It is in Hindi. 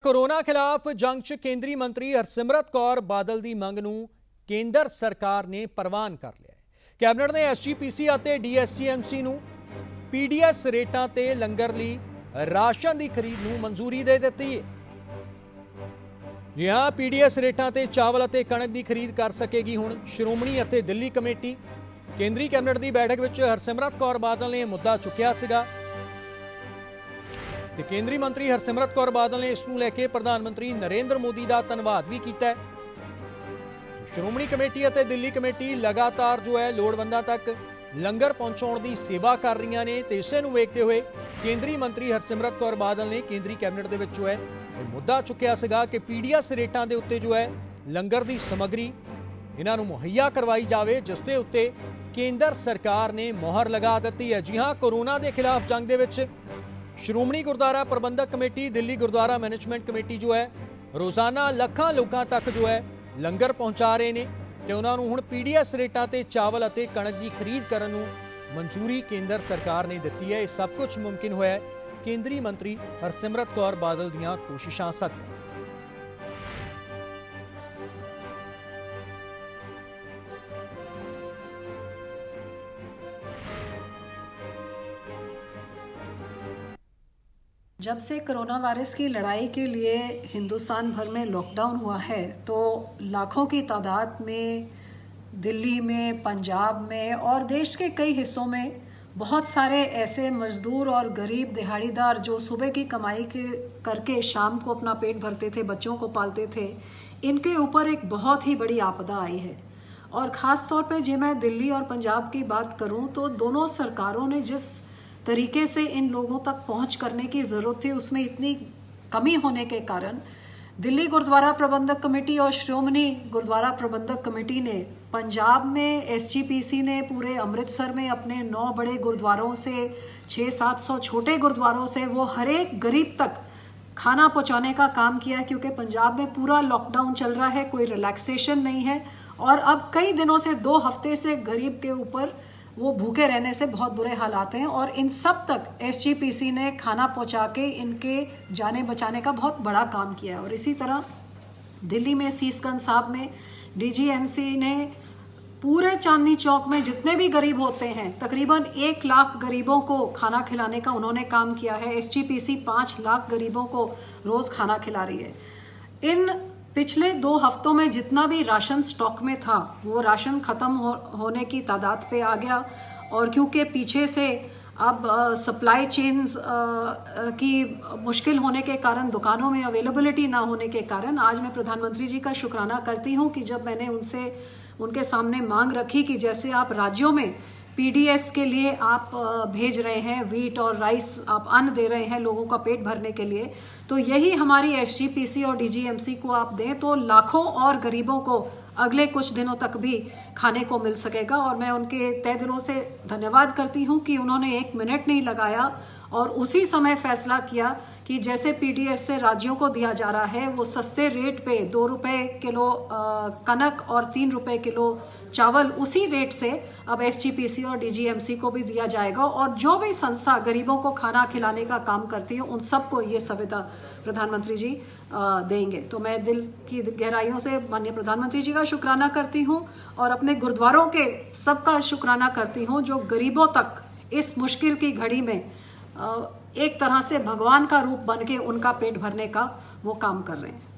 कोरोना खिलाफ जंग च केंद्रीय मंत्री हरसिमरत कौर बादल की मंग नूं केंद्र सरकार ने प्रवान कर लिया है। कैबिनेट ने SGPC और DSCMC नूं PDS रेटां ते लंगर लई राशन की खरीद नूं मंजूरी दे दी है। जी हाँ, PDS रेटां ते चावल और कणक की खरीद कर सकेगी हुण श्रोमणी और दिल्ली कमेटी। केंद्रीय कैबिनेट की बैठक में हरसिमरत कौर बादल ने मुद्दा चुकिया सीगा ते केंद्रीय मंत्री हरसिमरत कौर बादल ने इसनूं लैके प्रधानमंत्री नरेंद्र मोदी का धन्नवाद भी किया है। श्रोमणी कमेटी और दिल्ली कमेटी लगातार जो है लोड़वंदां तक लंगर पहुंचाउण की सेवा कर रही ने। तो इसे नूं वेखदे हुए केंद्रीय मंत्री हरसिमरत कौर बादल ने केंद्रीय कैबिनेट दे विच जो है मुद्दा चुकिया सीगा कि PDS रेटां दे उत्ते जो है लंगर की समग्री इन्हां नूं मुहैया करवाई जाए, जिसके उत्ते केंद्र सरकार ने मोहर लगा दी है। जी हाँ, कोरोना के खिलाफ जंग दे विच Shiromani Gurdwara Prabandhak committee, Delhi Gurdwara management committee जो है रोजाना लखां लोगों तक जो है लंगर पहुंचा रहे हैं। तो उन्होंने हुण PDS रेटां ते चावल और कणक की खरीद करने नूं मंजूरी केंद्र सरकार ने दी है। सब कुछ मुमकिन होया है केंद्रीय मंत्री हरसिमरत कौर बादल दीआं कोशिशां सदका। जब से कोरोना वायरस की लड़ाई के लिए हिंदुस्तान भर में लॉकडाउन हुआ है तो लाखों की तादाद में दिल्ली में, पंजाब में और देश के कई हिस्सों में बहुत सारे ऐसे मजदूर और गरीब दिहाड़ीदार जो सुबह की कमाई करके शाम को अपना पेट भरते थे, बच्चों को पालते थे, इनके ऊपर एक बहुत ही बड़ी आपदा आई है। और ख़ास तौर पे जो मैं दिल्ली और पंजाब की बात करूं तो दोनों सरकारों ने जिस तरीके से इन लोगों तक पहुंच करने की ज़रूरत थी उसमें इतनी कमी होने के कारण दिल्ली गुरुद्वारा प्रबंधक कमेटी और श्रोमणी गुरुद्वारा प्रबंधक कमेटी ने पंजाब में SGPC ने पूरे अमृतसर में अपने 9 बड़े गुरुद्वारों से 600-700 छोटे गुरुद्वारों से वो हर एक गरीब तक खाना पहुंचाने का काम किया, क्योंकि पंजाब में पूरा लॉकडाउन चल रहा है, कोई रिलैक्सेशन नहीं है और अब कई दिनों से 2 हफ्ते से गरीब के ऊपर वो भूखे रहने से बहुत बुरे हालात हैं। और इन सब तक SGPC ने खाना पहुंचा के इनके जाने बचाने का बहुत बड़ा काम किया है। और इसी तरह दिल्ली में सीसगंज साहब में DGMC ने पूरे चांदनी चौक में जितने भी गरीब होते हैं तकरीबन 1 लाख गरीबों को खाना खिलाने का उन्होंने काम किया है। SGPC 5 लाख गरीबों को रोज़ खाना खिला रही है। इन पिछले 2 हफ्तों में जितना भी राशन स्टॉक में था वो राशन ख़त्म होने की तादाद पे आ गया। और क्योंकि पीछे से अब सप्लाई चेन्स की मुश्किल होने के कारण, दुकानों में अवेलेबिलिटी ना होने के कारण आज मैं प्रधानमंत्री जी का शुक्राना करती हूँ कि जब मैंने उनके सामने मांग रखी कि जैसे आप राज्यों में PDS के लिए आप भेज रहे हैं, वीट और राइस आप अन्न दे रहे हैं लोगों का पेट भरने के लिए, तो यही हमारी SGPC और DGMC को आप दें तो लाखों और गरीबों को अगले कुछ दिनों तक भी खाने को मिल सकेगा। और मैं उनके तहे दिलों से धन्यवाद करती हूँ कि उन्होंने 1 मिनट नहीं लगाया और उसी समय फैसला किया कि जैसे PDS से राज्यों को दिया जा रहा है वो सस्ते रेट पे 2 रुपये किलो कनक और 3 रुपये किलो चावल उसी रेट से अब SGPC और DGMC को भी दिया जाएगा। और जो भी संस्था गरीबों को खाना खिलाने का काम करती है उन सबको ये सुविधा प्रधानमंत्री जी देंगे। तो मैं दिल की गहराइयों से माननीय प्रधानमंत्री जी का शुक्राना करती हूँ और अपने गुरुद्वारों के सबका शुक्राना करती हूँ जो गरीबों तक इस मुश्किल की घड़ी में एक तरह से भगवान का रूप बन के उनका पेट भरने का वो काम कर रहे हैं।